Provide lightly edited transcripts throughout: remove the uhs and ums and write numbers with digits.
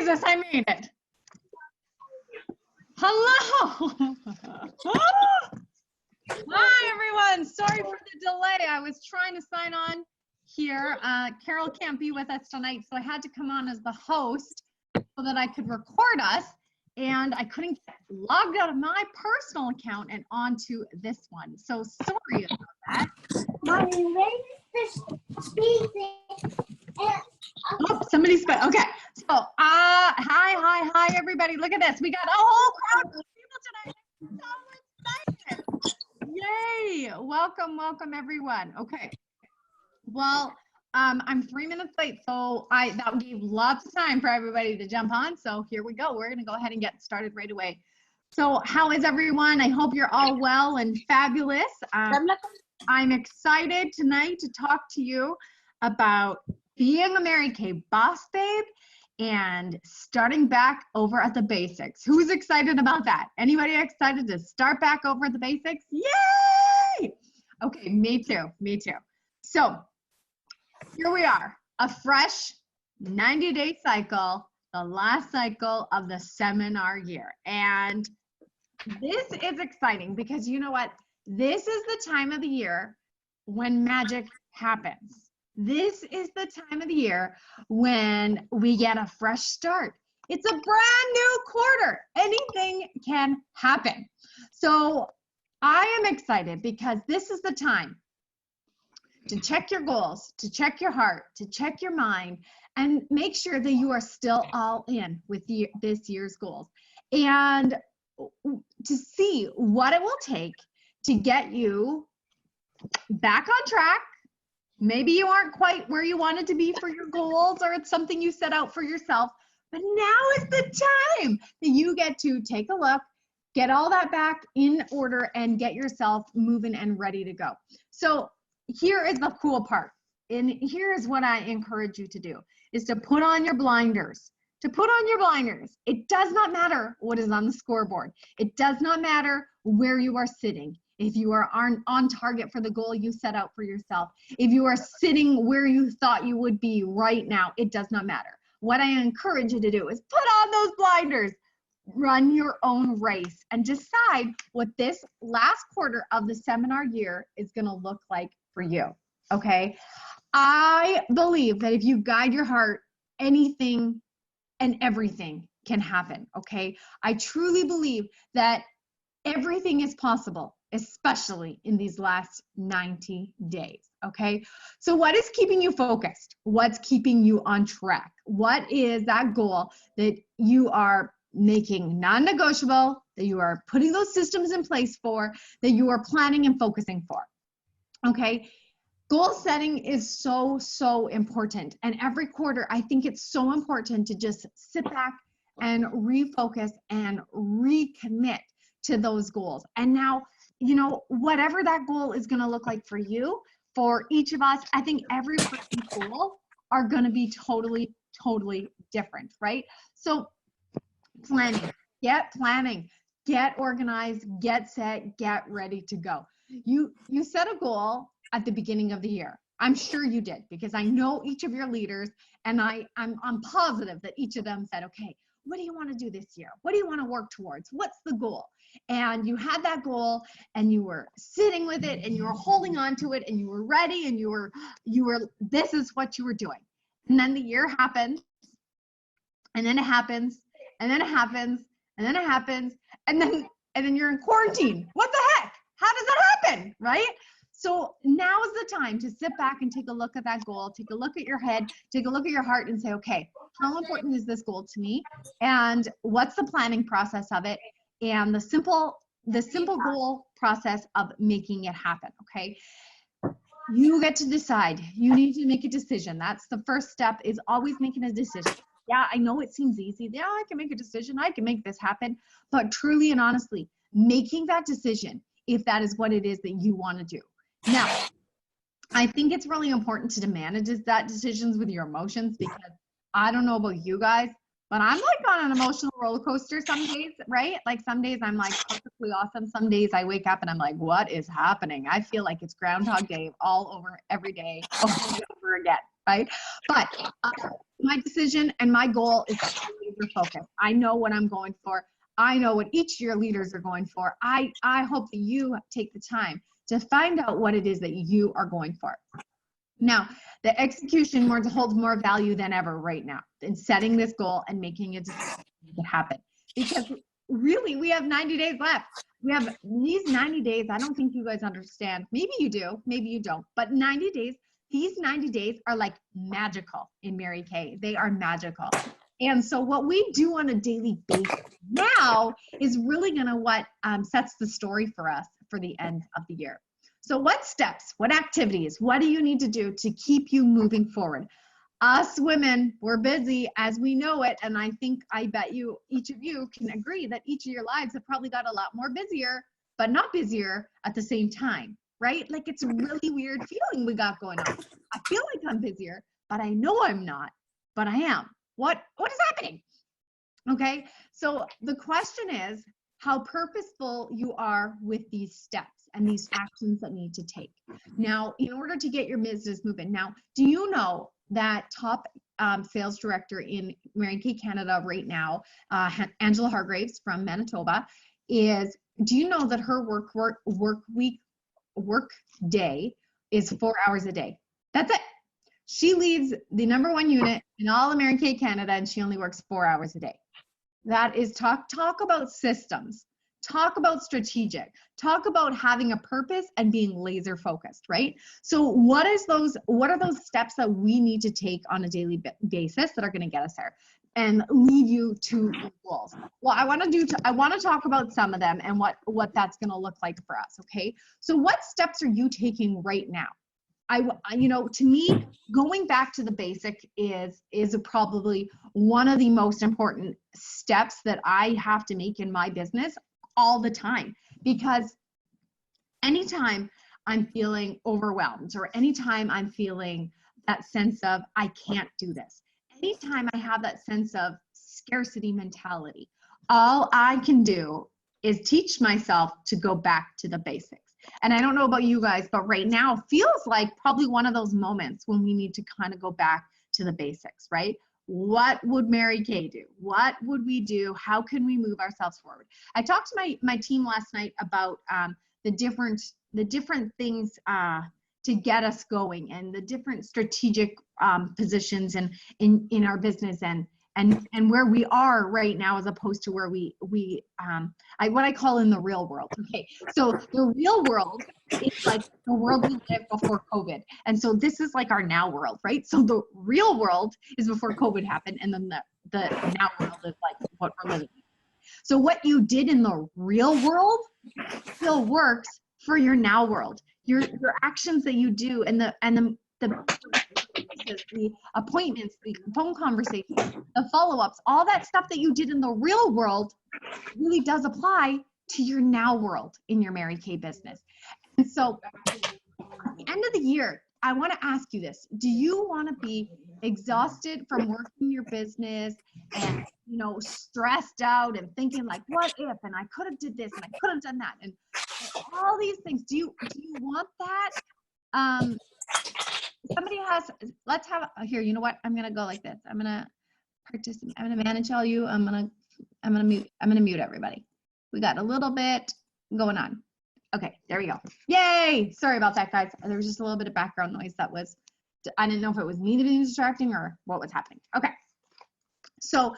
Jesus, I made it. Hello. Hi, everyone. Sorry for the delay. I was trying to sign on here. Carol can't be with us tonight, so I had to come on as the host so that I could record us, and I couldn't get logged out of my personal account and onto this one. So sorry about that. Oh, somebody's good. Okay. So, hi, everybody. Look at this. We got a whole crowd of people today. I'm so excited. Yay. Welcome, everyone. Okay. Well, I'm 3 minutes late, so that gave lots of time for everybody to jump on. So here we go. We're going to go ahead and get started right away. So how is everyone? I hope you're all well and fabulous. I'm excited tonight to talk to you about being a Mary Kay boss babe and starting back over at the basics. Who's excited about that? Anybody excited to start back over at the basics? Yay! Okay, me too. So here we are, a fresh 90-day cycle, the last cycle of the seminar year. And this is exciting because you know what? This is the time of the year when magic happens. This is the time of the year when we get a fresh start. It's a brand new quarter. Anything can happen. So I am excited because this is the time to check your goals, to check your heart, to check your mind, and make sure that you are still all in with this year's goals. And to see what it will take to get you back on track. Maybe you aren't quite where you wanted to be for your goals, or it's something you set out for yourself, but now is the time that you get to take a look, get all that back in order, and get yourself moving and ready to go. So here is the cool part, and here's what I encourage you to do, is to put on your blinders. It does not matter what is on the scoreboard. It does not matter where you are sitting. If you are on target for the goal you set out for yourself, if you are sitting where you thought you would be right now, it does not matter. What I encourage you to do is put on those blinders, run your own race, and decide what this last quarter of the seminar year is going to look like for you, okay? I believe that if you guide your heart, anything and everything can happen, okay? I truly believe that everything is possible, especially in these last 90 days, okay? So what is keeping you focused? What's keeping you on track? What is that goal that you are making non-negotiable, that you are putting those systems in place for, that you are planning and focusing for, okay? Goal setting is so important. And every quarter, I think it's so important to just sit back and refocus and recommit to those goals. And now, you know, whatever that goal is going to look like for you, for each of us, I think every person's goal are going to be totally different, right? So planning, get organized, get set, get ready to go. You set a goal at the beginning of the year. I'm sure you did, because I know each of your leaders, and I'm positive that each of them said, okay, what do you want to do this year? What do you want to work towards? What's the goal? And you had that goal, and you were sitting with it, and you were holding on to it, and you were ready, and you were this is what you were doing. And then the year happens, and then it happens, and then it happens, and then it happens, and then you're in quarantine. What the heck? How does that happen, right? So now is the time to sit back and take a look at that goal, take a look at your head, take a look at your heart, and say, okay, how important is this goal to me? And what's the planning process of it? And the simple goal process of making it happen, okay? You get to decide. You need to make a decision. That's the first step, is always making a decision. Yeah, I know it seems easy. Yeah, I can make a decision. I can make this happen. But truly and honestly, making that decision, if that is what it is that you want to do. Now, I think it's really important to manage that decisions with your emotions, because I don't know about you guys, but I'm like on an emotional roller coaster some days, right? Like some days I'm like perfectly awesome. Some days I wake up and I'm like, what is happening? I feel like it's Groundhog Day all over every day, over and over again, right? But my decision and my goal is to laser focused. I know what I'm going for. I know what each of your leaders are going for. I hope that you take the time to find out what it is that you are going for. Now, the execution holds more value than ever right now in setting this goal and making it happen. Because really, we have 90 days left. We have these 90 days. I don't think you guys understand. Maybe you do, maybe you don't. But 90 days, these 90 days are like magical in Mary Kay. They are magical. And so what we do on a daily basis now is really gonna what sets the story for us for the end of the year. So what steps, what activities, what do you need to do to keep you moving forward? Us women, we're busy as we know it. And I bet you, each of you can agree that each of your lives have probably got a lot more busier, but not busier at the same time, right? Like it's a really weird feeling we got going on. I feel like I'm busier, but I know I'm not, but I am. What is happening? Okay, so the question is how purposeful you are with these steps and these actions that need to take. Now, in order to get your business moving. Now, do you know that top sales director in Mary Kay Canada right now, Angela Hargraves from Manitoba, do you know that her work day is 4 hours a day? That's it. She leads the #1 unit in all of Mary Kay Canada, and she only works 4 hours a day. That is talk about systems, talk about strategic, talk about having a purpose and being laser focused, right? So what are those steps that we need to take on a daily basis that are going to get us there and lead you to your goals? Well, I want to talk about some of them and what that's going to look like for us. Okay. So what steps are you taking right now? To me, going back to the basic is probably one of the most important steps that I have to make in my business all the time, because anytime I'm feeling overwhelmed or anytime I'm feeling that sense of I can't do this, anytime I have that sense of scarcity mentality, all I can do is teach myself to go back to the basics. And I don't know about you guys, but right now feels like probably one of those moments when we need to kind of go back to the basics, right? What would Mary Kay do? What would we do? How can we move ourselves forward? I talked to my team last night about the different things to get us going and the different strategic positions in our business and where we are right now as opposed to where what I call in the real world. Okay, so the real world is like the world we lived before COVID, and so this is like our now world, right? So the real world is before COVID happened, and then the now world is like what we're living in. So what you did in the real world still works for your now world. Your actions that you do and the appointments, the phone conversations, the follow-ups, all that stuff that you did in the real world really does apply to your now world in your Mary Kay business. And so at the end of the year, I want to ask you this. Do you want to be exhausted from working your business and, stressed out and thinking like, what if, and I could have did this and I could have done that and all these things. Do you want that? Somebody let's have here, you know what? I'm going to go like this. I'm going to manage all you. I'm going to mute everybody. We got a little bit going on. Okay, there we go. Yay! Sorry about that, guys. There was just a little bit of background noise I didn't know if it was me being distracting or what was happening. Okay. So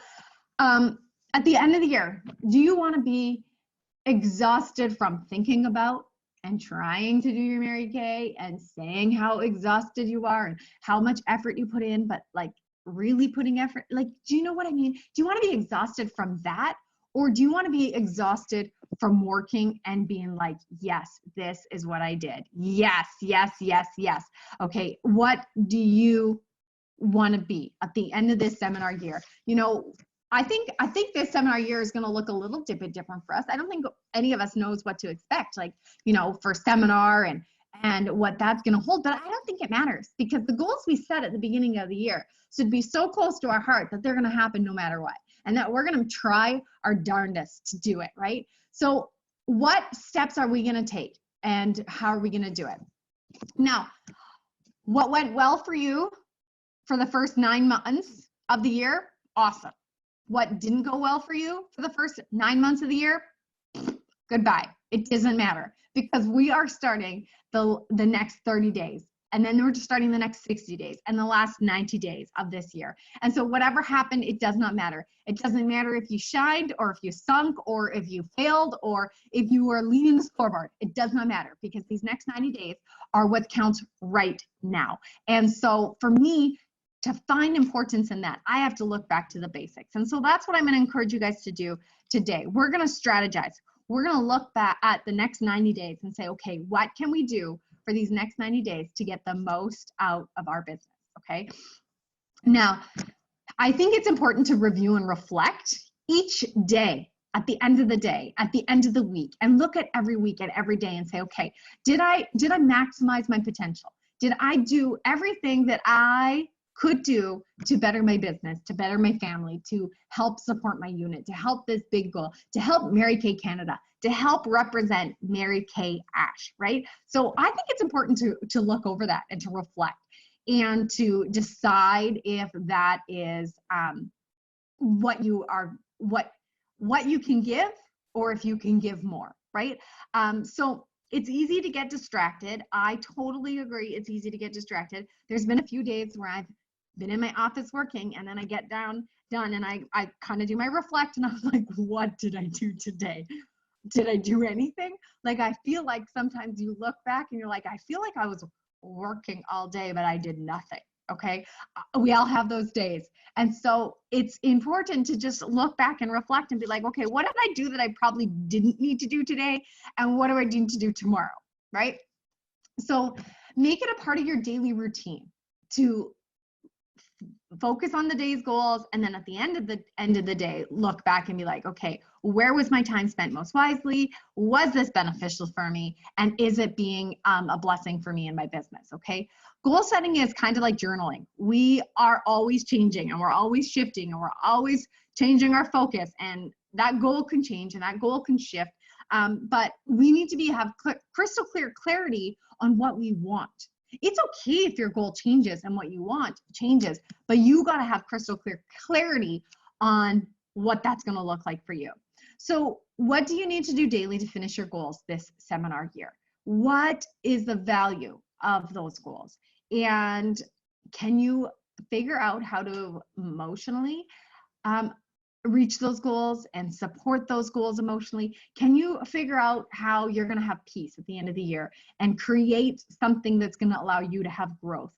at the end of the year, do you want to be exhausted from thinking about and trying to do your Mary Kay and saying how exhausted you are and how much effort you put in, but like really putting effort? Like, do you know what I mean? Do you want to be exhausted from that? Or do you want to be exhausted from working and being like, yes, this is what I did. Yes, yes, yes, yes. Okay, what do you want to be at the end of this seminar year? I think this seminar year is going to look a little bit different for us. I don't think any of us knows what to expect, for seminar and what that's going to hold, but I don't think it matters because the goals we set at the beginning of the year should be so close to our heart that they're going to happen no matter what, and that we're going to try our darndest to do it, right? So what steps are we going to take and how are we going to do it? Now, what went well for you for the first 9 months of the year? Awesome. what didn't go well for you for the first 9 months of the year, goodbye. It doesn't matter, because we are starting the next 30 days. And then we're just starting the next 60 days and the last 90 days of this year. And so whatever happened, it does not matter. It doesn't matter if you shined or if you sunk or if you failed or if you were leading the scoreboard. It does not matter, because these next 90 days are what counts right now. And so for me, to find importance in that, I have to look back to the basics. And so that's what I'm going to encourage you guys to do today. We're going to strategize. We're going to look back at the next 90 days and say, okay, what can we do for these next 90 days to get the most out of our business, okay? Now, I think it's important to review and reflect each day, at the end of the day, at the end of the week, and look at every week, at every day, and say, okay, did I maximize my potential? Did I do everything that I could do to better my business, to better my family, to help support my unit, to help this big goal, to help Mary Kay Canada, to help represent Mary Kay Ash, right? So I think it's important to look over that and to reflect and to decide if that is what you can give, or if you can give more, right? So it's easy to get distracted. I totally agree. It's easy to get distracted. There's been a few days where I've been in my office working, and then I get done and I kind of do my reflect, and I'm like, what did I do today? Did I do anything? Like, I feel like sometimes you look back and you're like, I feel like I was working all day, but I did nothing. Okay. We all have those days. And so it's important to just look back and reflect and be like, okay, what did I do that I probably didn't need to do today? And what do I need to do tomorrow? Right. So make it a part of your daily routine to focus on the day's goals, and then at the end of the day, look back and be like, okay, where was my time spent most wisely? Was this beneficial for me? And is it being a blessing for me in my business? Okay. Goal setting is kind of like journaling. We are always changing, and we're always shifting, and we're always changing our focus, and that goal can change and that goal can shift. But we need to have crystal clear clarity on what we want. It's okay if your goal changes and what you want changes, but you got to have crystal clear clarity on what that's going to look like for you. So what do you need to do daily to finish your goals this seminar year? What is the value of those goals? And can you figure out how to emotionally reach those goals and support those goals emotionally? Can you figure out how you're going to have peace at the end of the year and create something that's going to allow you to have growth?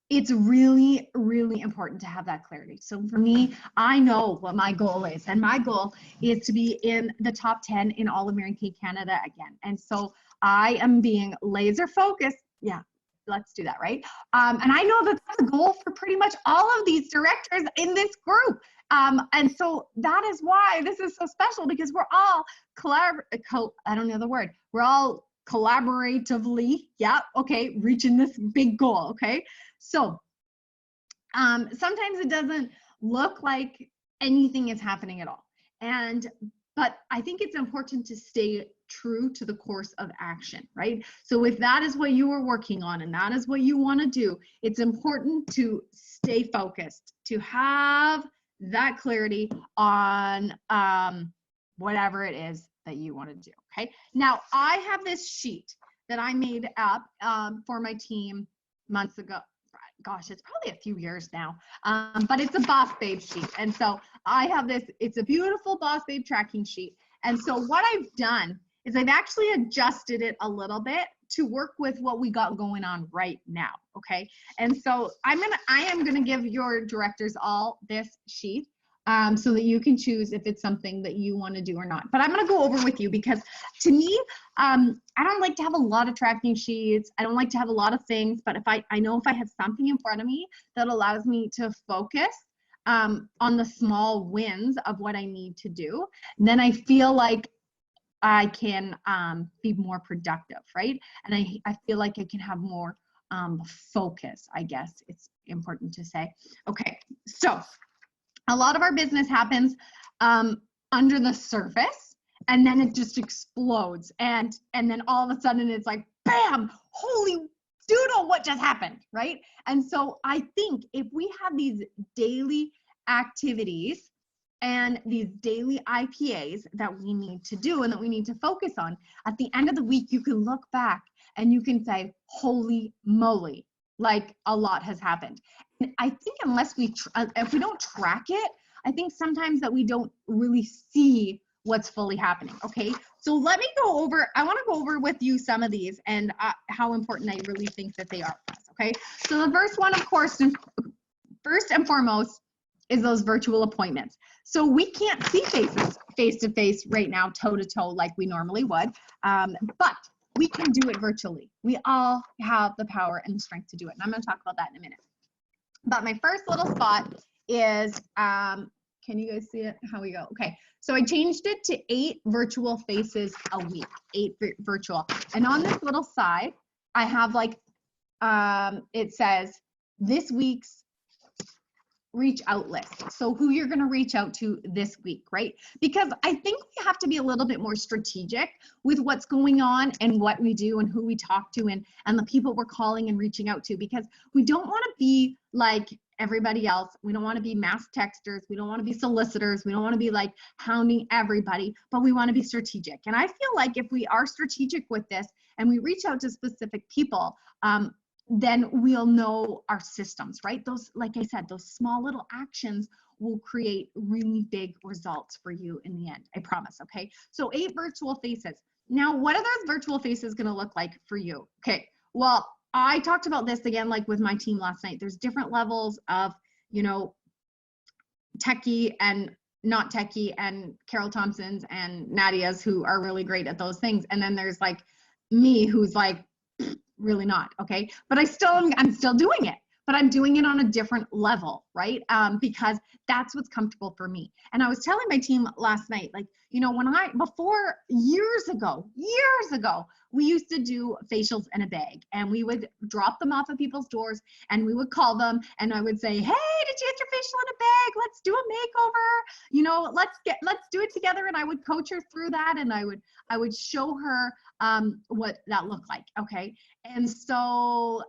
It's really, really important to have that clarity. So for me, I know what my goal is, and my goal is to be in the top 10 in all of Mary Kay Canada again. And so I am being laser focused. Yeah, let's do that, right? And I know that that's a goal for pretty much all of these directors in this group. And so that is why this is so special, because we're all I don't know the word. We're all collaboratively, yeah, okay, reaching this big goal, okay? So sometimes it doesn't look like anything is happening at all. But I think it's important to stay true to the course of action, right? So if that is what you are working on and that is what you want to do, it's important to stay focused, to have that clarity on whatever it is that you want to do, okay? Now, I have this sheet that I made up for my team months ago. Gosh, it's probably a few years now, but it's a Boss Babe sheet. And so I have this, it's a beautiful Boss Babe tracking sheet. And so what I've done is I've actually adjusted it a little bit to work with what we got going on right now, okay? And so I am gonna give your directors all this sheet so that you can choose if it's something that you want to do or not. But I'm going to go over with you, because to me, I don't like to have a lot of tracking sheets. I don't like to have a lot of things, but if I know if I have something in front of me that allows me to focus on the small wins of what I need to do, then I feel like I can be more productive, right? And I feel like I can have more focus, I guess it's important to say. Okay, so a lot of our business happens under the surface, and then it just explodes. And then all of a sudden it's like, bam, holy doodle, what just happened, right? And so I think if we have these daily activities and these daily IPAs that we need to do and that we need to focus on, at the end of the week, you can look back and you can say, holy moly, like a lot has happened. And I think unless if we don't track it, I think sometimes that we don't really see what's fully happening. Okay, so let me go over, I want to go over with you some of these and how important I really think that they are for us. Okay, so the first one, of course, first and foremost, is those virtual appointments. So we can't see faces face to face right now, toe to toe, like we normally would, but we can do it virtually. We all have the power and the strength to do it. And I'm going to talk about that in a minute. But my first little spot is, can you guys see it? How we go? Okay. So I changed it to 8 virtual faces a week, 8 virtual. And on this little side, I have like, it says this week's reach out list. So who you're going to reach out to this week, right? Because I think we have to be a little bit more strategic with what's going on and what we do and who we talk to and the people we're calling and reaching out to, because we don't want to be like everybody else. We don't want to be mass texters. We don't want to be solicitors. We don't want to be like hounding everybody, but we want to be strategic. And I feel like if we are strategic with this and we reach out to specific people, then we'll know our systems, right? Those, like I said, those small little actions will create really big results for you in the end. I promise, okay? So 8 virtual faces. Now, what are those virtual faces gonna look like for you? Okay, well, I talked about this again, like with my team last night. There's different levels of, you know, techie and not techie, and Carol Thompson's and Nadia's who are really great at those things. And then there's like me who's like, really not, okay? But I'm still doing it, but I'm doing it on a different level, right? Because that's what's comfortable for me. And I was telling my team last night, like, you know, before years ago, we used to do facials in a bag, and we would drop them off at people's doors and we would call them and I would say, hey, did you get your facial in a bag? Let's do a makeover. You know, let's do it together. And I would coach her through that. And I would show her what that looked like. Okay. And so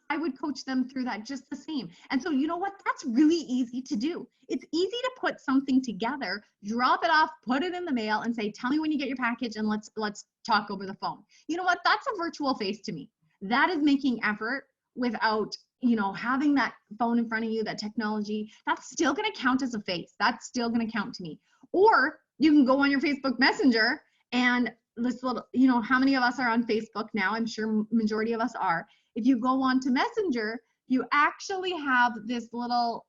I would coach them through that just the same. And so, you know what? That's really easy to do. It's easy to put something together, drop it off, put it in the mail and say, tell me when you get your package and let's talk over the phone. You know what? That's a virtual face to me. That is making effort without, you know, having that phone in front of you, that technology. That's still going to count as a face. That's still going to count to me. Or you can go on your Facebook Messenger and this little, you know, how many of us are on Facebook now? I'm sure majority of us are. If you go on to Messenger, you actually have this little,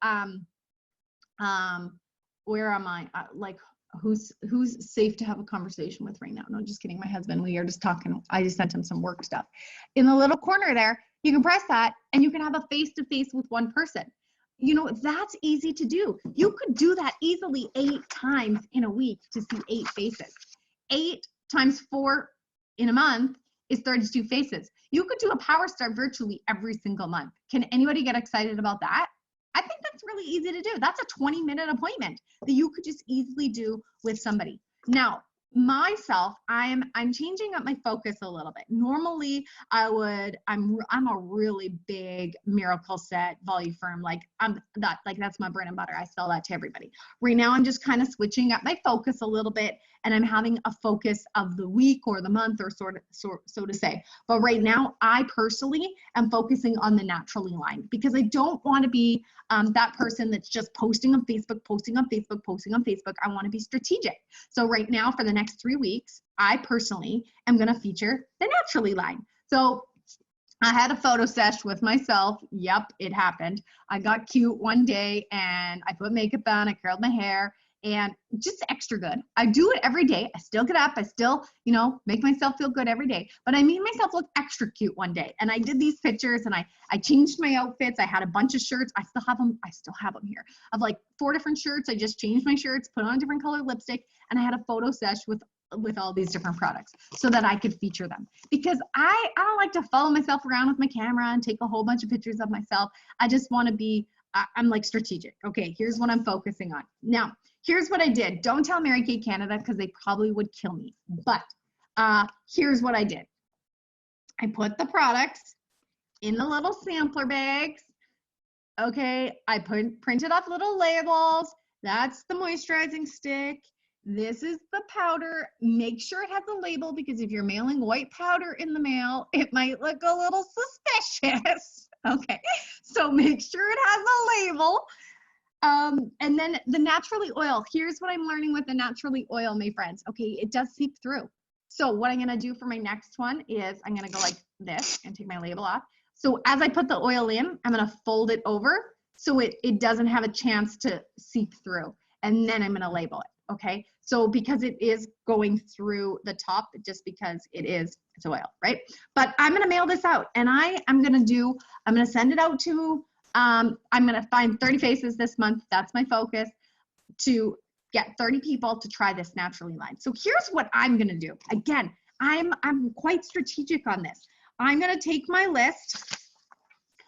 where am I? Like, who's safe to have a conversation with right now? No, just kidding. My husband, we are just talking. I just sent him some work stuff. In the little corner there, you can press that and you can have a face-to-face with one person. You know, that's easy to do. You could do that easily 8 times in a week to see 8 faces. 8 times 4 in a month is 32 faces. You could do a Power Start virtually every single month. Can anybody get excited about that? I think that's really easy to do. That's a 20-minute appointment that you could just easily do with somebody. Now, myself, I'm changing up my focus a little bit. Normally, I'm a really big Miracle Set Voluform, that's my bread and butter. I sell that to everybody. Right now, I'm just kind of switching up my focus a little bit, and I'm having a focus of the week or the month, or so to say. But right now, I personally am focusing on the Naturally line, because I don't want to be that person that's just posting on Facebook. I want to be strategic. So right now, for the next 3 weeks, I personally am going to feature the Naturally line. So I had a photo sesh with myself. Yep, it happened. I got cute one day and I put makeup on, I curled my hair, and just extra good. I do it every day. I still get up. I still, you know, make myself feel good every day. But I made myself look extra cute one day. And I did these pictures and I changed my outfits. I had a bunch of shirts. I still have them here. Of like 4 different shirts. I just changed my shirts, put on a different color lipstick, and I had a photo sesh with all these different products so that I could feature them. Because I don't like to follow myself around with my camera and take a whole bunch of pictures of myself. I just want to be, I'm like strategic. Okay, here's what I'm focusing on. Now, here's what I did. Don't tell Mary Kay Canada because they probably would kill me. But here's what I did. I put the products in the little sampler bags. Okay, I printed off little labels. That's the moisturizing stick. This is the powder. Make sure it has a label, because if you're mailing white powder in the mail, it might look a little suspicious. Okay, so make sure it has a label. And then the naturally oil. Here's what I'm learning with the naturally oil, my friends. Okay, it does seep through. So what I'm gonna do for my next one is I'm gonna go like this and take my label off. So as I put the oil in, I'm gonna fold it over so it doesn't have a chance to seep through. And then I'm gonna label it, okay? So because it is going through the top, just because it's oil, right? But I'm gonna mail this out, and I'm gonna send it out to, I'm gonna find 30 faces this month. That's my focus, to get 30 people to try this naturally line. So here's what I'm gonna do. Again, I'm quite strategic on this. I'm gonna take my list,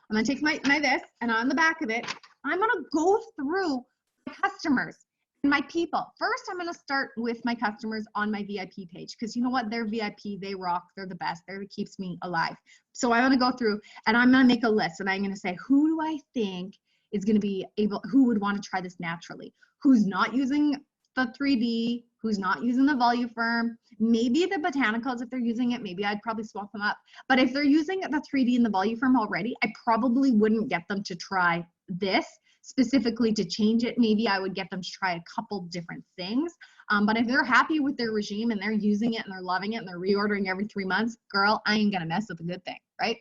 I'm gonna take my this, and on the back of it, I'm gonna go through my customers and my people. First, I'm gonna start with my customers on my VIP page, because you know what? They're VIP, they rock, they're the best, they're what keeps me alive. So I'm gonna go through and I'm gonna make a list, and I'm gonna say, who do I think is gonna be able, who would wanna try this naturally? Who's not using the 3D, who's not using the Voluform, maybe the botanicals. If they're using it, maybe I'd probably swap them up. But if they're using the 3D and the Voluform already, I probably wouldn't get them to try this specifically to change it. Maybe I would get them to try a couple different things. But if they're happy with their regime and they're using it and they're loving it and they're reordering every 3 months, girl, I ain't gonna mess with a good thing, right?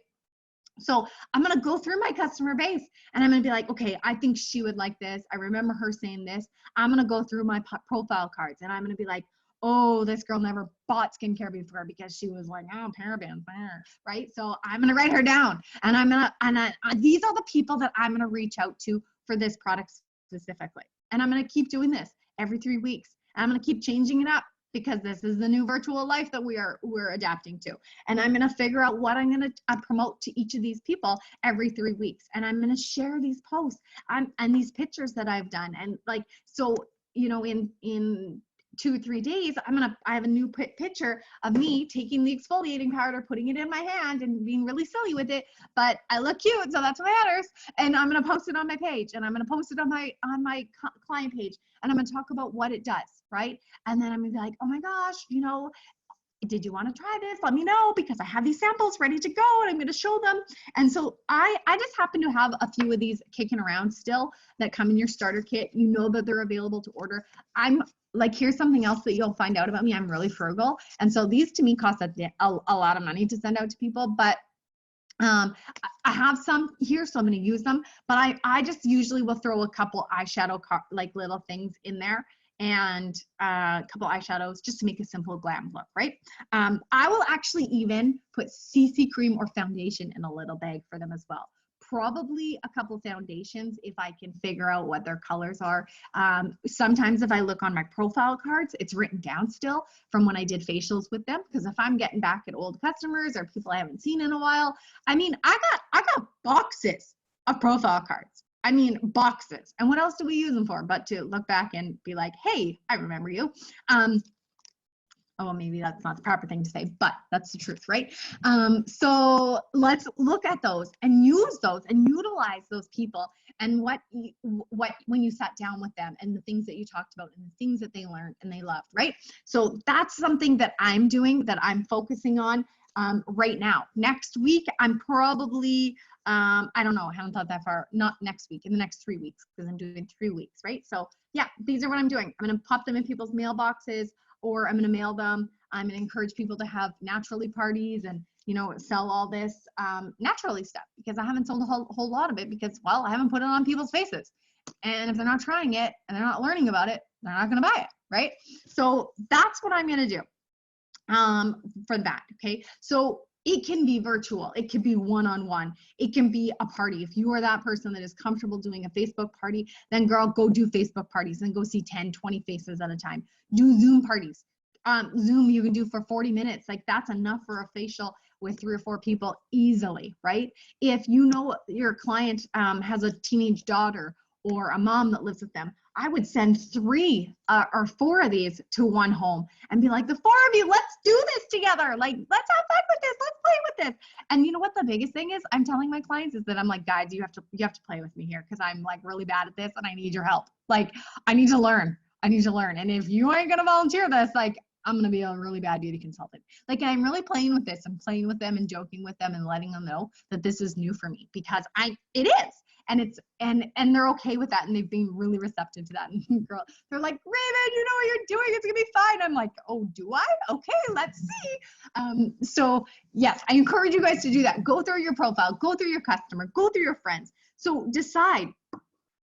So I'm gonna go through my customer base and I'm gonna be like, okay, I think she would like this. I remember her saying this. I'm gonna go through my profile cards and I'm gonna be like, oh, this girl never bought skincare before because she was like, oh, parabens, right? So I'm gonna write her down, and these are the people that I'm gonna reach out to for this product specifically. And I'm gonna keep doing this every 3 weeks. And I'm gonna keep changing it up, because this is the new virtual life that we're adapting to. And I'm gonna figure out what I'm gonna promote to each of these people every 3 weeks. And I'm gonna share these posts and these pictures that I've done. And like, so, you know, in 2 or 3 days, I have a new picture of me taking the exfoliating powder, putting it in my hand and being really silly with it, but I look cute, so that's what matters. And I'm going to post it on my page, and I'm going to post it on my client page, and I'm going to talk about what it does, right? And then I'm going to be like, oh my gosh, you know, did you want to try this? Let me know, because I have these samples ready to go and I'm going to show them. And so I just happen to have a few of these kicking around still that come in your starter kit. You know that they're available to order. I'm like, here's something else that you'll find out about me. I'm really frugal. And so these to me cost a lot of money to send out to people, but I have some here, so I'm going to use them, but I just usually will throw a couple eyeshadow like little things in there, and a couple eyeshadows just to make a simple glam look, right? I will actually even put CC cream or foundation in a little bag for them as well. Probably a couple foundations if I can figure out what their colors are. Sometimes if I look on my profile cards, it's written down still from when I did facials with them, because if I'm getting back at old customers or people I haven't seen in a while, I mean, I got boxes of profile cards. I mean, boxes. And what else do we use them for but to look back and be like, hey, I remember you. Oh, maybe that's not the proper thing to say, but that's the truth, right? So let's look at those and use those and utilize those people and what when you sat down with them and the things that you talked about and the things that they learned and they loved, right? So that's something that I'm doing, that I'm focusing on right now. Next week, I'm probably, I don't know, I haven't thought that far, not next week, in the next 3 weeks, because I'm doing 3 weeks, right? So yeah, these are what I'm doing. I'm gonna pop them in people's mailboxes, or I'm going to mail them. I'm going to encourage people to have naturally parties and, you know, sell all this naturally stuff, because I haven't sold a whole lot of it because, well, I haven't put it on people's faces. And if they're not trying it and they're not learning about it, they're not going to buy it, right? So that's what I'm going to do for that, okay? So it can be virtual. It can be one-on-one. It can be a party. If you are that person that is comfortable doing a Facebook party, then girl, go do Facebook parties and go see 10, 20 faces at a time. Do Zoom parties. Zoom you can do for 40 minutes. Like, that's enough for a facial with 3 or 4 people easily, right? If you know your client has a teenage daughter or a mom that lives with them, I would send 3 or 4 of these to one home and be like, the 4 of you, let's do this together. Like, let's have fun with this. Let's play with this. And you know what the biggest thing is? I'm telling my clients is that I'm like, guys, you have to play with me here because I'm like really bad at this and I need your help. Like, I need to learn. And if you ain't going to volunteer this, like, I'm going to be a really bad beauty consultant. Like, I'm really playing with this. I'm playing with them and joking with them and letting them know that this is new for me because it is. And it's, and they're okay with that. And they've been really receptive to that. And girl, they're like, Raven, you know what you're doing. It's gonna be fine. I'm like, oh, do I? Okay, let's see. So yes, I encourage you guys to do that. Go through your profile, go through your customer, go through your friends. So decide,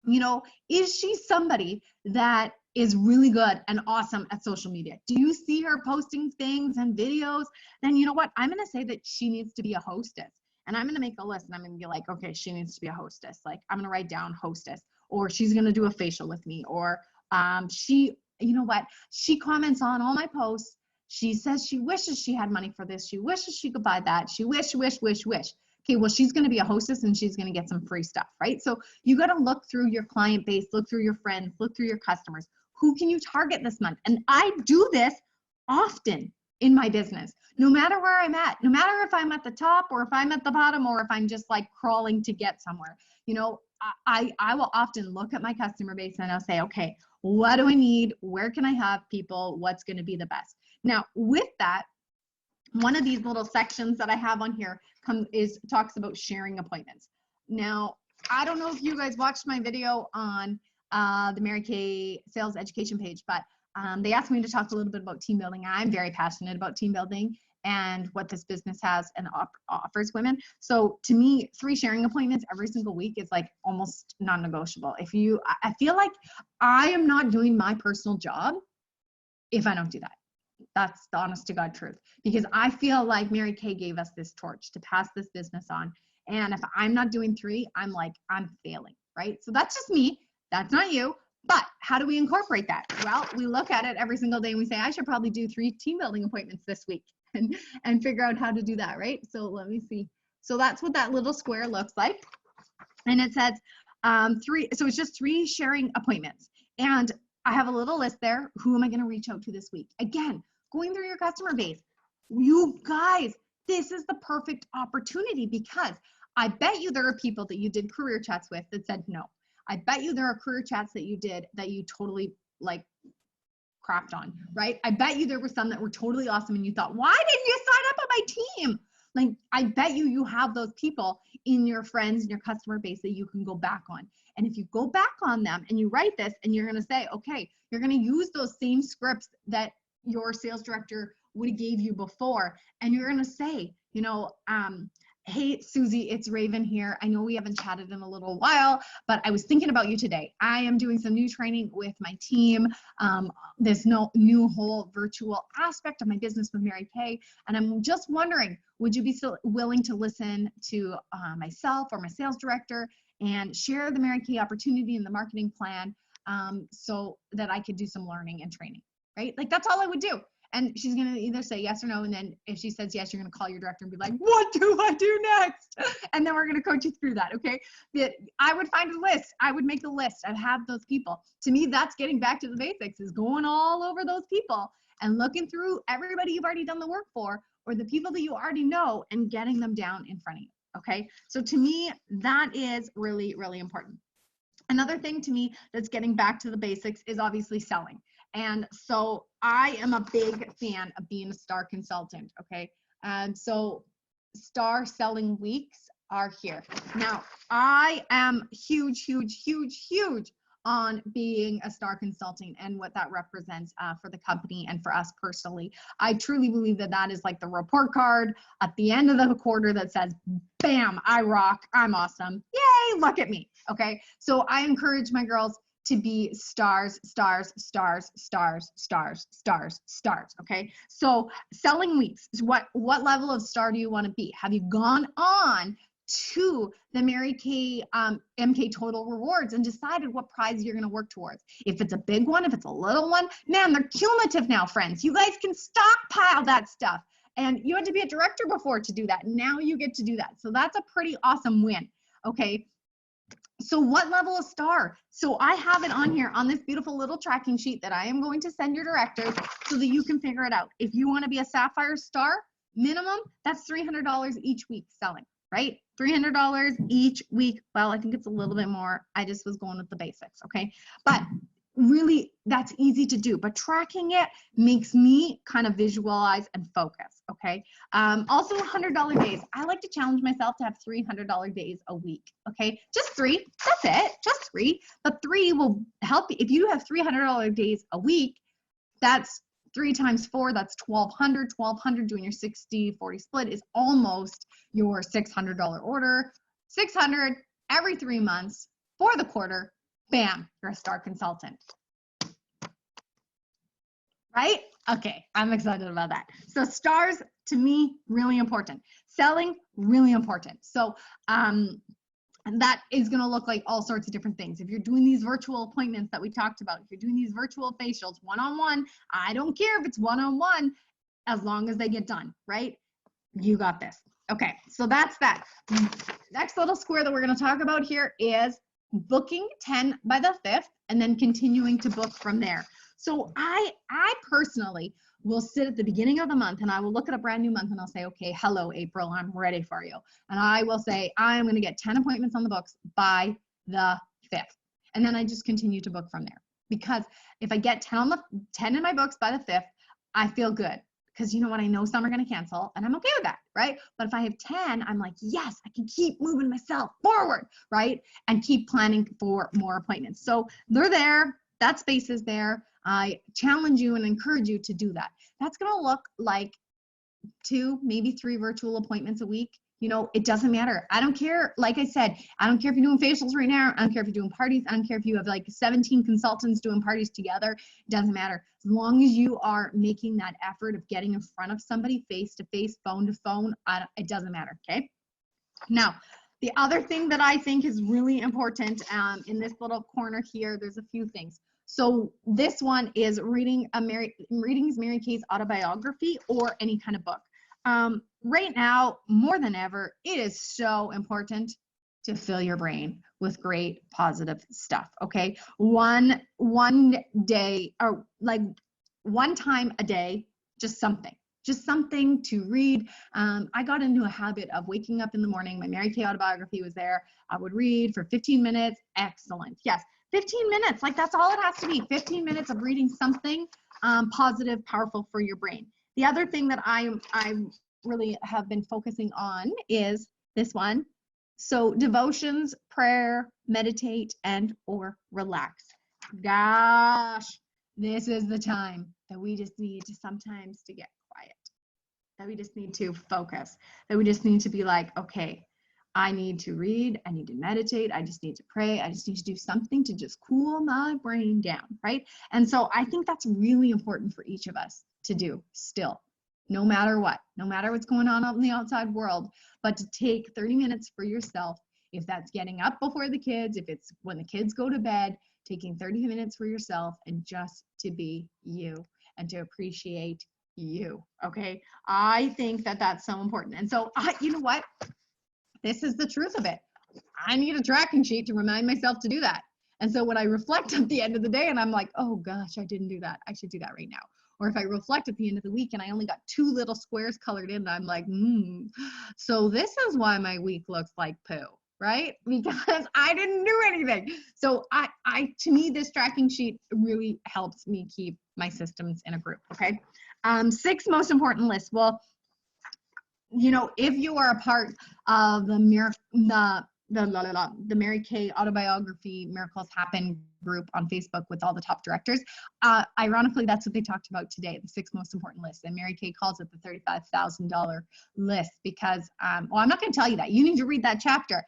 you know, is she somebody that is really good and awesome at social media? Do you see her posting things and videos? Then you know what? I'm going to say that she needs to be a hostess. And I'm going to make a list and I'm going to be like, okay, she needs to be a hostess. Like, I'm going to write down hostess, or she's going to do a facial with me, or she, you know what? She comments on all my posts. She says she wishes she had money for this. She wishes she could buy that. She wish. Okay, well, she's going to be a hostess and she's going to get some free stuff, right? So you got to look through your client base, look through your friends, look through your customers. Who can you target this month? And I do this often in my business, no matter where I'm at, no matter if I'm at the top or if I'm at the bottom or if I'm just like crawling to get somewhere. You know, I will often look at my customer base and I'll say, okay, what do I need? Where can I have people? What's going to be the best? Now, with that, one of these little sections that I have on here talks about sharing appointments. Now, I don't know if you guys watched my video on the Mary Kay sales education page, but they asked me to talk a little bit about team building. I'm very passionate about team building and what this business has and offers women. So to me, 3 sharing appointments every single week is like almost non-negotiable. I feel like I am not doing my personal job if I don't do that. That's the honest to God truth, because I feel like Mary Kay gave us this torch to pass this business on. And if I'm not doing 3, I'm failing, right? So that's just me. That's not you. But how do we incorporate that? Well, we look at it every single day and we say, I should probably do 3 team building appointments this week and figure out how to do that, right? So let me see. So that's what that little square looks like. And it says 3, so it's just 3 sharing appointments. And I have a little list there. Who am I going to reach out to this week? Again, going through your customer base. You guys, this is the perfect opportunity, because I bet you there are people that you did career chats with that said no. I bet you there are career chats that you did that you totally like crapped on, right? I bet you there were some that were totally awesome and you thought, why didn't you sign up on my team? Like, I bet you have those people in your friends and your customer base that you can go back on. And if you go back on them and you write this and you're going to say, okay, you're going to use those same scripts that your sales director would have gave you before. And you're going to say, you know, hey, Susie, it's Raven here. I know we haven't chatted in a little while, but I was thinking about you today. I am doing some new training with my team. This new whole virtual aspect of my business with Mary Kay. And I'm just wondering, would you be still willing to listen to myself or my sales director and share the Mary Kay opportunity and the marketing plan so that I could do some learning and training, right? Like, that's all I would do. And she's going to either say yes or no. And then if she says yes, you're going to call your director and be like, what do I do next? And then we're going to coach you through that. Okay. I would find a list. I would make a list. I'd have those people. To me, that's getting back to the basics, is going all over those people and looking through everybody you've already done the work for, or the people that you already know, and getting them down in front of you. Okay. So to me, that is really, really important. Another thing to me that's getting back to the basics is obviously selling. And so I am a big fan of being a star consultant, okay? And so star selling weeks are here. Now, I am huge on being a star consultant and what that represents for the company and for us personally. I truly believe that that is like the report card at the end of the quarter that says, bam, I rock, I'm awesome. Yay, look at me, okay? So I encourage my girls to be stars, okay? So selling weeks, what level of star do you want to be? Have you gone on to the Mary Kay MK Total Rewards and decided what prize you're going to work towards? If it's a big one, if it's a little one, man, they're cumulative now, friends. You guys can stockpile that stuff. And you had to be a director before to do that. Now you get to do that. So that's a pretty awesome win, okay? So what level of star? So I have it on here on this beautiful little tracking sheet that I am going to send your directors so that you can figure it out. If you want to be a sapphire star, minimum, that's $300 each week selling, right? $300 each week. Well, I think it's a little bit more. I just was going with the basics, okay? But really, that's easy to do. But tracking it makes me kind of visualize and focus, okay? Also, $100 days. I like to challenge myself to have $300 days a week, okay? Just 3. That's it. Just 3. But 3 will help you. If you have $300 days a week, that's 3 times 4, that's 1,200. 1,200 doing your 60-40 split is almost your $600 order. 600 every 3 months for the quarter. Bam, you're a star consultant. Right? Okay, I'm excited about that. So stars, to me, really important. Selling, really important. So and that is going to look like all sorts of different things. If you're doing these virtual appointments that we talked about, if you're doing these virtual facials one-on-one, I don't care if it's one-on-one, as long as they get done, right? You got this. Okay, so that's that. Next little square that we're going to talk about here is booking 10 by the 5th and then continuing to book from there. So I personally will sit at the beginning of the month and I will look at a brand new month and I'll say, okay, hello, April, I'm ready for you. And I will say, I'm going to get 10 appointments on the books by the 5th. And then I just continue to book from there. Because if I get 10 in my books by the 5th, I feel good. Because you know what? I know some are going to cancel and I'm okay with that, right? But if I have 10, I'm like, yes, I can keep moving myself forward, right? And keep planning for more appointments. So they're there. That space is there. I challenge you and encourage you to do that. That's going to look like 2, maybe 3 virtual appointments a week. You know, it doesn't matter. I don't care. Like I said, I don't care if you're doing facials right now. I don't care if you're doing parties. I don't care if you have like 17 consultants doing parties together. It doesn't matter. As long as you are making that effort of getting in front of somebody face to face, phone to phone, it doesn't matter. Okay. Now, the other thing that I think is really important in this little corner here, there's a few things. So this one is reading Mary Kay's autobiography or any kind of book. Right now, more than ever, it is so important to fill your brain with great positive stuff. Okay, one day or like one time a day, just something to read. I got into a habit of waking up in the morning. My Mary Kay autobiography was there. I would read for 15 minutes. Excellent. Yes. 15 minutes, like that's all it has to be. 15 minutes of reading something positive, powerful for your brain. The other thing that I really have been focusing on is this one. So devotions, prayer, meditate, and or relax. Gosh, this is the time that we just need to sometimes to get quiet, that we just need to focus, that we just need to be like, okay, I need to read, I need to meditate, I just need to pray, I just need to do something to just cool my brain down, right? And so I think that's really important for each of us to do still, no matter what, no matter what's going on out in the outside world, but to take 30 minutes for yourself. If that's getting up before the kids, if it's when the kids go to bed, taking 30 minutes for yourself and just to be you and to appreciate you, okay? I think that that's so important. And so, you know what? This is the truth of it. I need a tracking sheet to remind myself to do that. And so when I reflect at the end of the day and I'm like, oh gosh, I didn't do that. I should do that right now. Or if I reflect at the end of the week and I only got 2 little squares colored in, I'm like, so this is why my week looks like poo, right? Because I didn't do anything. So to me, this tracking sheet really helps me keep my systems in a group, okay? 6 most important lists. Well, you know, if you are a part of the Mary Kay autobiography Miracles Happen group on Facebook with all the top directors, ironically, that's what they talked about today, the 6 most important lists. And Mary Kay calls it the $35,000 list because, well, I'm not going to tell you that. You need to read that chapter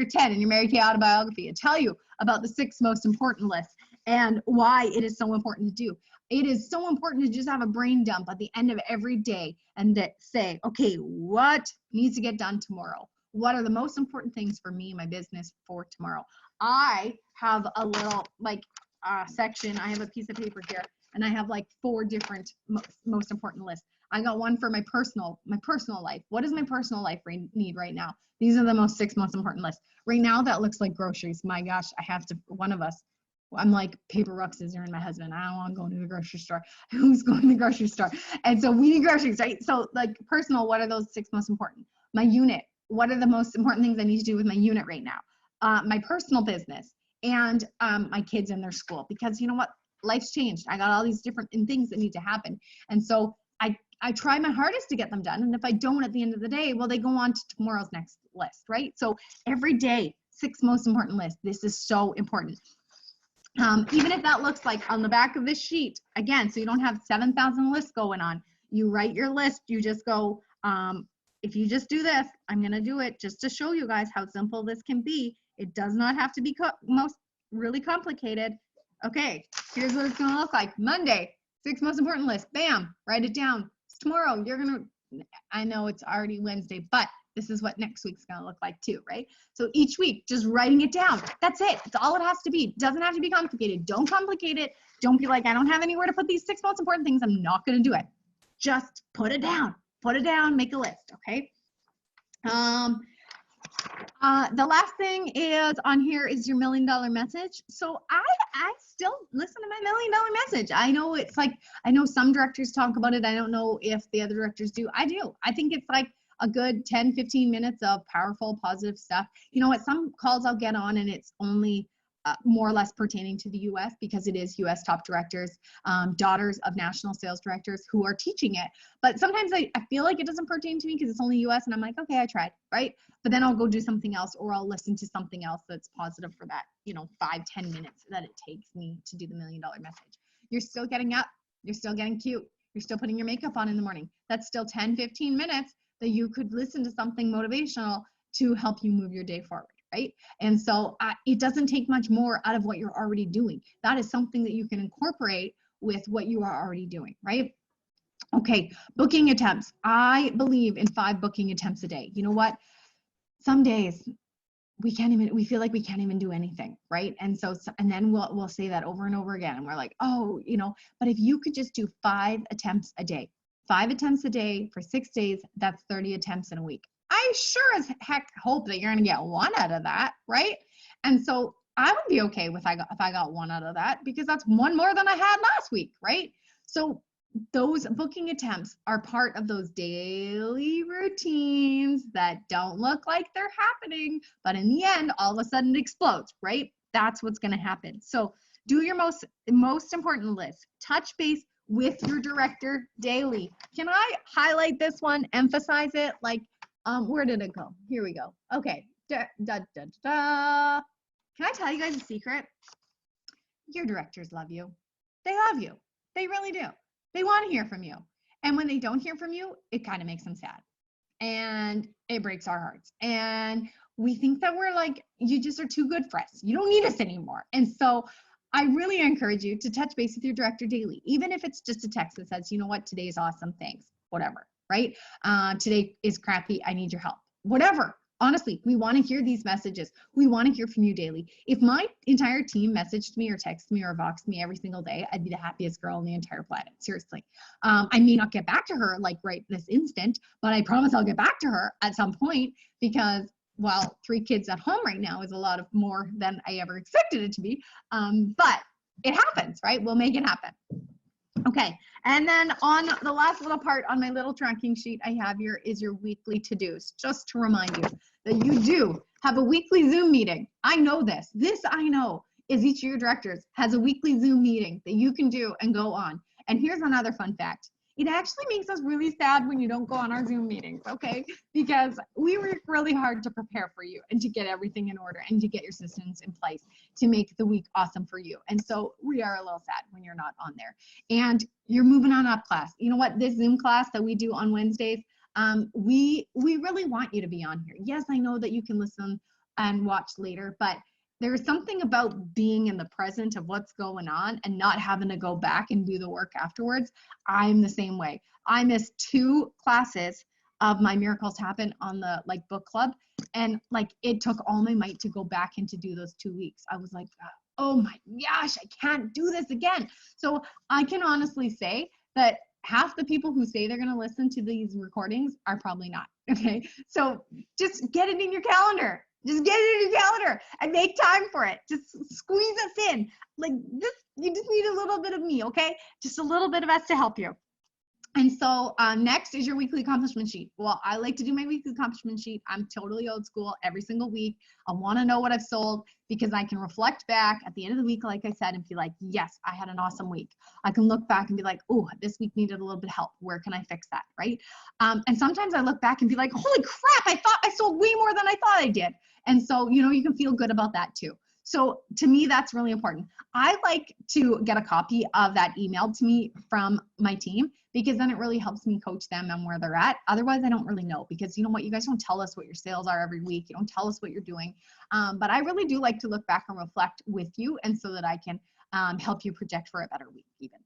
10 in your Mary Kay autobiography and tell you about the 6 most important lists and why it is so important to do. It is so important to just have a brain dump at the end of every day and that say, okay, what needs to get done tomorrow? What are the most important things for me and my business for tomorrow? I have a little like section. I have a piece of paper here and I have like 4 different most important lists. I got one for my personal life. What does my personal life need right now? These are the 6 most important lists. Right now, that looks like groceries. My gosh, I have to, one of us, I'm like paper, rock, scissors, and my husband. I don't want to go to the grocery store. Who's going to the grocery store? And so we need groceries, right? So like personal, what are those 6 most important? My unit, what are the most important things I need to do with my unit right now? My personal business and my kids and their school, because you know what? Life's changed. I got all these different things that need to happen. And so I try my hardest to get them done. And if I don't at the end of the day, well, they go on to tomorrow's next list, right? So every day, 6 most important lists. This is so important. Even if that looks like on the back of this sheet, again, so you don't have 7,000 lists going on, you write your list, you just go, if you just do this, I'm going to do it just to show you guys how simple this can be. It does not have to be really complicated. Okay, here's what it's going to look like. Monday, 6 most important lists. Bam, write it down. Tomorrow, you're going to, I know it's already Wednesday, but this is what next week's going to look like too, right? So each week, just writing it down. That's it. It's all it has to be. It doesn't have to be complicated. Don't complicate it. Don't be like, I don't have anywhere to put these 6 most important things. I'm not going to do it. Just put it down. Put it down. Make a list, okay? The last thing is on here is your $1 million message. So I still listen to my $1 million message. I know it's like, I know some directors talk about it. I don't know if the other directors do. I do. I think it's like a good 10, 15 minutes of powerful, positive stuff. You know what? Some calls I'll get on and it's only more or less pertaining to the US because it is US top directors, daughters of national sales directors who are teaching it. But sometimes I feel like it doesn't pertain to me because it's only US and I'm like, okay, I tried, right? But then I'll go do something else or I'll listen to something else that's positive for that, 5, 10 minutes that it takes me to do the $1 million message. You're still getting up. You're still getting cute. You're still putting your makeup on in the morning. That's still 10, 15 minutes that you could listen to something motivational to help you move your day forward. Right? And so it doesn't take much more out of what you're already doing. That is something that you can incorporate with what you are already doing, right? Okay, booking attempts. I believe in 5 booking attempts a day. You know what? Some days we feel like we can't even do anything, right? And then we'll say that over and over again. And we're like, oh, but if you could just do 5 attempts a day, 5 attempts a day for 6 days, that's 30 attempts in a week. I sure as heck hope that you're going to get 1 out of that, right? And so I would be okay if I got 1 out of that because that's 1 more than I had last week, right? So those booking attempts are part of those daily routines that don't look like they're happening, but in the end, all of a sudden it explodes, right? That's what's going to happen. So do your most important list. Touch base with your director daily. Can I highlight this one, emphasize it? Like, where did it go? Here we go. Okay. Can I tell you guys a secret? Your directors love you. They love you. They really do. They want to hear from you. And when they don't hear from you, it kind of makes them sad. And it breaks our hearts. And we think that we're like, you just are too good for us. You don't need us anymore. And so I really encourage you to touch base with your director daily, even if it's just a text that says, you know what, today's awesome, thanks, whatever. Right? Today is crappy. I need your help. Whatever. Honestly, we want to hear these messages. We want to hear from you daily. If my entire team messaged me or texted me or voxed me every single day, I'd be the happiest girl on the entire planet. Seriously. I may not get back to her like right this instant, but I promise I'll get back to her at some point because, well, 3 kids at home right now is a lot of more than I ever expected it to be. But it happens, right? We'll make it happen. Okay, and then on the last little part on my little tracking sheet I have here is your weekly to-dos, just to remind you that you do have a weekly Zoom meeting. I know this. This I know is each of your directors has a weekly Zoom meeting that you can do and go on. And here's another fun fact. It actually makes us really sad when you don't go on our Zoom meetings, okay? Because we work really hard to prepare for you and to get everything in order and to get your systems in place to make the week awesome for you. And so we are a little sad when you're not on there. And you're moving on up class. You know what? This Zoom class that we do on Wednesdays, we really want you to be on here. Yes, I know that you can listen and watch later, but there's something about being in the present of what's going on and not having to go back and do the work afterwards. I'm the same way. I missed 2 classes of my Miracles Happen on the book club. And it took all my might to go back and to do those 2 weeks. I was like, oh my gosh, I can't do this again. So I can honestly say that half the people who say they're going to listen to these recordings are probably not. Okay. So just get it in your calendar. Just get it in your calendar and make time for it. Just squeeze us in. Like this, you just need a little bit of me, okay? Just a little bit of us to help you. And so next is your weekly accomplishment sheet. Well, I like to do my weekly accomplishment sheet. I'm totally old school every single week. I want to know what I've sold because I can reflect back at the end of the week, like I said, and be like, yes, I had an awesome week. I can look back and be like, oh, this week needed a little bit of help. Where can I fix that, right? And sometimes I look back and be like, holy crap, I thought I sold way more than I thought I did. And so, you know, you can feel good about that too. So to me, that's really important. I like to get a copy of that emailed to me from my team because then it really helps me coach them on where they're at. Otherwise, I don't really know because you know what? You guys don't tell us what your sales are every week. You don't tell us what you're doing. But I really do like to look back and reflect with you and so that I can help you project for a better week even.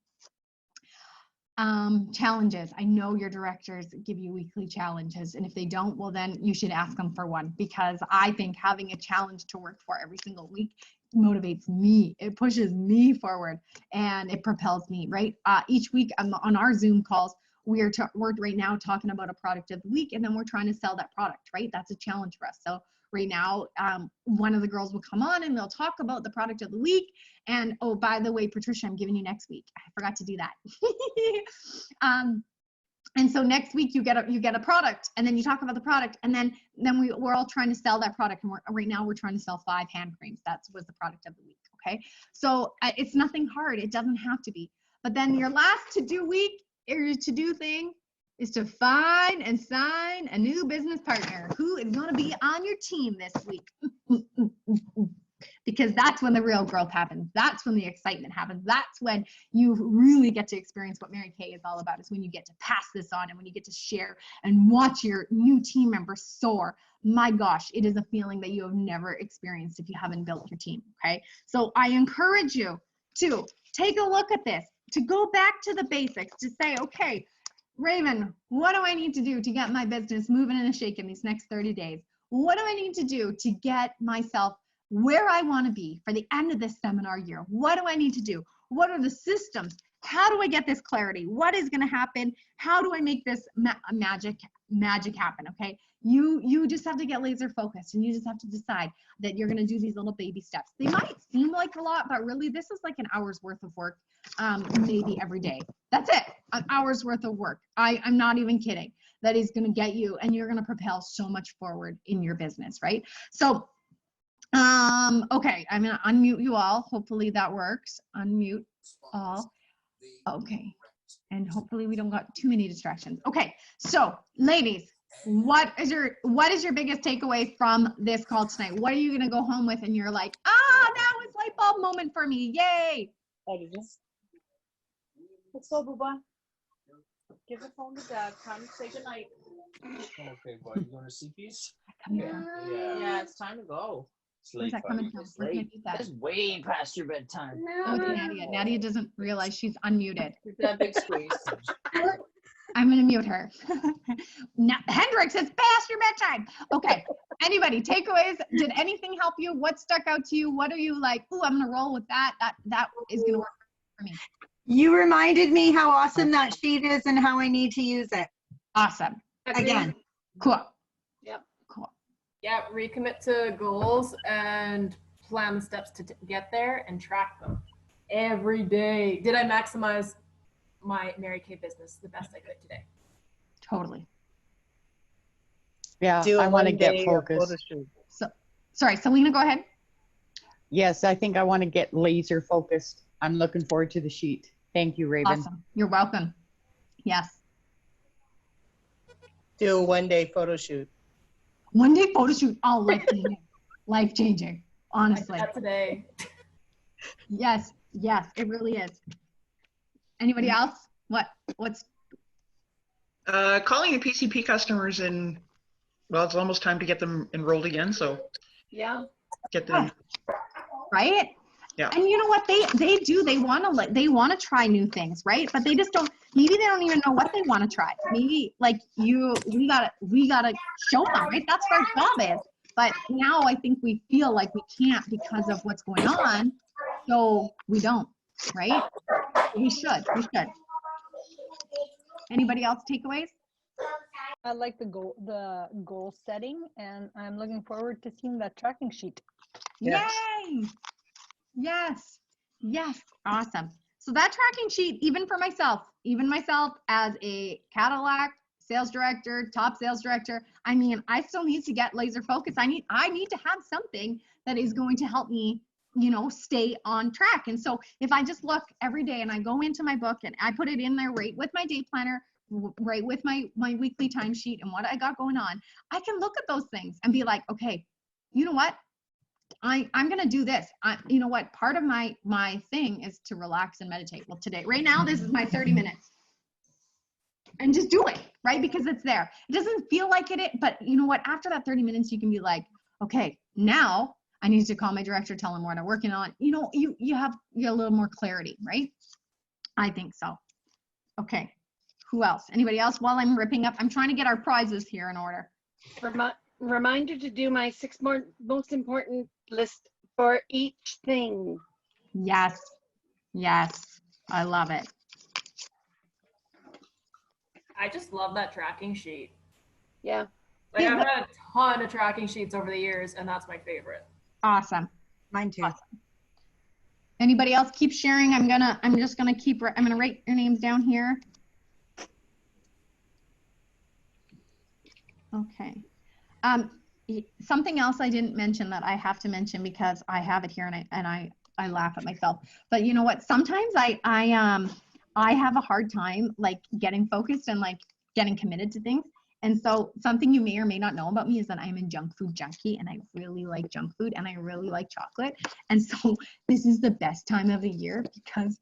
Challenges. I know your directors give you weekly challenges, and if they don't, well, then you should ask them for one because I think having a challenge to work for every single week motivates me. It pushes me forward and it propels me, right? Each week on our Zoom calls, we're right now talking about a product of the week, and then we're trying to sell that product, right? That's a challenge for us. So right now, one of the girls will come on and they'll talk about the product of the week. And oh, by the way, Patricia, I'm giving you next week. I forgot to do that. And so next week you get a product, and then you talk about the product, and then we're all trying to sell that product. And right now we're trying to sell 5 hand creams. That was the product of the week. Okay, so it's nothing hard. It doesn't have to be. But then your last to-do week or your to-do thing is to find and sign a new business partner who is going to be on your team this week. Because that's when the real growth happens. That's when the excitement happens. That's when you really get to experience what Mary Kay is all about. Is when you get to pass this on and when you get to share and watch your new team members soar. My gosh, it is a feeling that you have never experienced if you haven't built your team, okay? So I encourage you to take a look at this, to go back to the basics, to say, okay, Raven, what do I need to do to get my business moving and shaking these next 30 days? What do I need to do to get myself where I want to be for the end of this seminar year? What do I need to do? What are the systems? How do I get this clarity? What is going to happen? How do I make this magic happen? Okay. You just have to get laser focused, and you just have to decide that you're going to do these little baby steps. They might seem like a lot, but really this is like an hour's worth of work, maybe every day. That's it. An hour's worth of work. I'm not even kidding. That is going to get you, and you're going to propel so much forward in your business, right? So okay, I'm gonna unmute you all. Hopefully that works. Unmute all. Okay, and hopefully we don't got too many distractions. Okay, so ladies, what is your biggest takeaway from this call tonight? What are you gonna go home with and you're like, that was light bulb moment for me, yay! Let's go, Booba. Give the phone to Dad. Time to say goodnight. Okay, boy, you going to CP's? Yeah, it's time to go. It's late. It's late. It's way past your bedtime. Oh, Nadia. Nadia doesn't realize she's unmuted. That big squeeze. I'm going to mute her. Now, Hendrix, it's past your bedtime. Okay. Anybody, takeaways? Did anything help you? What stuck out to you? What are you like, ooh, I'm going to roll with that. That is going to work for me. You reminded me how awesome that sheet is and how I need to use it. Awesome. Again. Cool. Yep. Cool. Yeah, recommit to goals and plan the steps to get there and track them every day. Did I maximize my Mary Kay business the best I could today? Totally. Yeah, I want to get focused. So, sorry, Selena, go ahead. Yes, I think I want to get laser focused. I'm looking forward to the sheet. Thank you, Raven. Awesome. You're welcome. Yes. Do a one-day photo shoot. One day photo shoot. Oh, life-changing. Life-changing. Honestly. Like that today. Yes. Yes, it really is. Anybody else? What's calling the PCP customers and, well, it's almost time to get them enrolled again, so Yeah. get them. right? Yeah. And you know what they do? They want to try new things, right? But they just don't. Maybe they don't even know what they want to try. Maybe like we gotta show them, right? That's what our job is. But now I think we feel like we can't because of what's going on, so we don't, right? We should. Anybody else takeaways? I like the goal setting, and I'm looking forward to seeing that tracking sheet. Yes. Yay! Yes. Yes. Awesome. So that tracking sheet, even for myself, as a Cadillac sales director, top sales director, I mean, I still need to get laser focused. I need to have something that is going to help me, you know, stay on track. And so if I just look every day and I go into my book and I put it in there right with my day planner, right with my weekly timesheet and what I got going on, I can look at those things and be like, okay, you know what? I'm going to do this. You know what? Part of my thing is to relax and meditate. Well, today, right now, this is my 30 minutes. And just do it, right? Because it's there. It doesn't feel like it, but you know what? After that 30 minutes, you can be like, okay, now I need to call my director, tell him what I'm working on. You know, you have a little more clarity, right? I think so. Okay. Who else? Anybody else? While I'm ripping up, I'm trying to get our prizes here in order. Reminder to do my 6 most important list for each thing. Yes. Yes. I love it. I just love that tracking sheet. Yeah. Like I've had a ton of tracking sheets over the years, and that's my favorite. Awesome. Mine too. Awesome. Anybody else? Keep sharing. I'm gonna write your names down here. Okay. Something else I didn't mention that I have to mention because I have it here and I laugh at myself. But you know what? Sometimes I have a hard time like getting focused and like getting committed to things. And so something you may or may not know about me is that I'm a junk food junkie and I really like junk food and I really like chocolate. And so this is the best time of the year because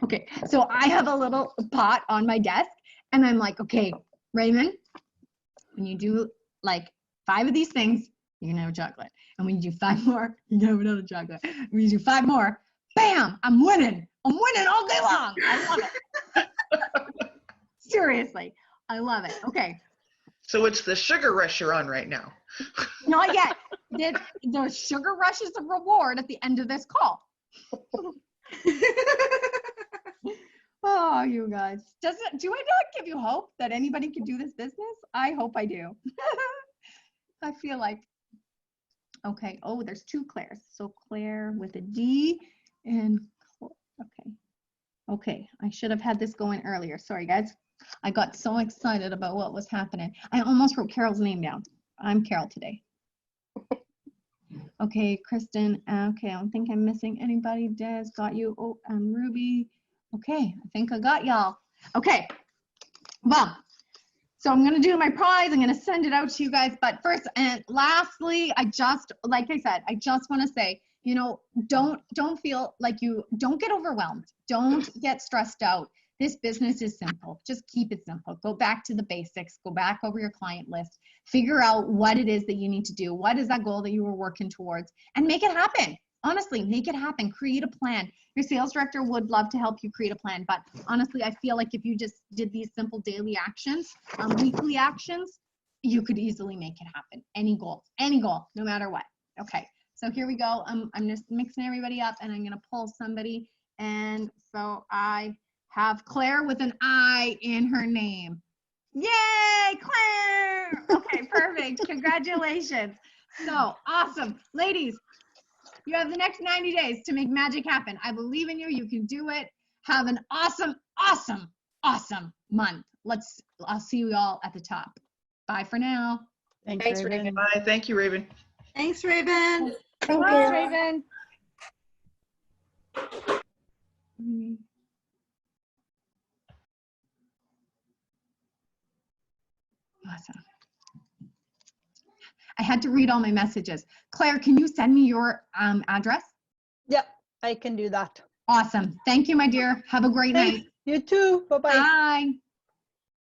okay, so I have a little pot on my desk and I'm like, okay, Raymond, when you do like 5 of these things, you're gonna have chocolate. And when you do 5 more, you're gonna have another chocolate. When you do 5 more, bam, I'm winning. I'm winning all day long. I love it. Seriously, I love it. Okay. So it's the sugar rush you're on right now. Not yet. The sugar rush is a reward at the end of this call. Oh, you guys. Do I not give you hope that anybody can do this business? I hope I do. I feel like, okay. Oh, there's 2 Claires. So Claire with a D and, okay. Okay, I should have had this going earlier. Sorry, guys. I got so excited about what was happening. I almost wrote Carol's name down. I'm Carol today. Okay, Kristen. Okay, I don't think I'm missing anybody. Des, got you. Oh, Ruby. Okay, I think I got y'all. Okay, well, so I'm going to do my prize. I'm going to send it out to you guys. But first and lastly, like I said, I just want to say, you know, don't feel like don't get overwhelmed. Don't get stressed out. This business is simple. Just keep it simple. Go back to the basics. Go back over your client list. Figure out what it is that you need to do. What is that goal that you were working towards? And make it happen. Honestly, make it happen. Create a plan. Your sales director would love to help you create a plan. But honestly, I feel like if you just did these simple daily actions, weekly actions, you could easily make it happen. Any goal, no matter what. Okay. So here we go. I'm just mixing everybody up and I'm going to pull somebody. And so I have Claire with an I in her name. Yay, Claire! Okay, perfect. Congratulations. So awesome. Ladies, you have the next 90 days to make magic happen. I believe in you. You can do it. Have an awesome, awesome, awesome month. I'll see you all at the top. Bye for now. Thanks, Raven. Bye. Thank you, Raven. Thanks, Raven. Thank Bye. you, Raven. Awesome. I had to read all my messages. Claire, can you send me your address? Yep, I can do that. Awesome. Thank you, my dear. Have a great night. You too. Bye-bye. Bye.